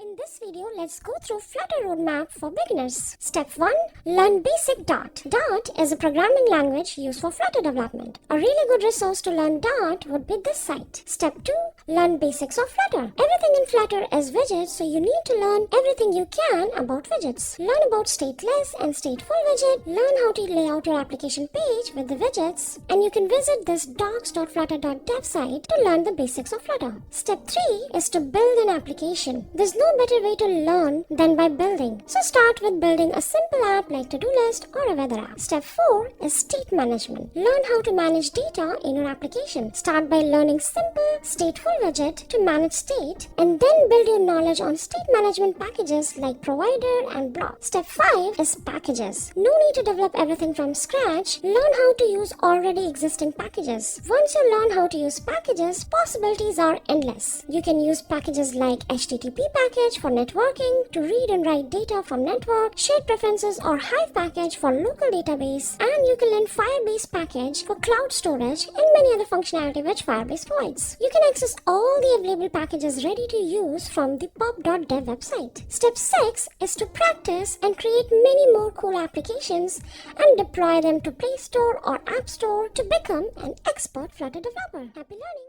In this video, let's go through Flutter Roadmap for beginners. Step 1. Learn basic Dart. Dart is a programming language used for Flutter development. A really good resource to learn Dart would be this site. Step 2. Learn basics of Flutter. Everything in Flutter is widgets, so you need to learn everything you can about widgets. Learn about stateless and stateful widget. Learn how to lay out your application page with the widgets. And you can visit this docs.flutter.dev site to learn the basics of Flutter. Step 3 is to build an application. There's no better way to learn than by building. So start with building a simple app like to-do list or a weather app. Step 4 is state management. Learn how to manage data in your application. Start by learning simple, stateful widget to manage state, and then build your knowledge on state management packages like provider and block. Step 5 is packages. No need to develop everything from scratch. Learn how to use already existing packages. Once you learn how to use packages, possibilities are endless. You can use packages like HTTP package for networking to read and write data from network, shared preferences or Hive package for local database, and you can learn Firebase package for cloud storage and many other functionality which Firebase provides. You can access all the available packages ready to use from the pub.dev website. Step 6 is to practice and create many more cool applications and deploy them to Play Store or App Store to become an expert Flutter developer. Happy learning!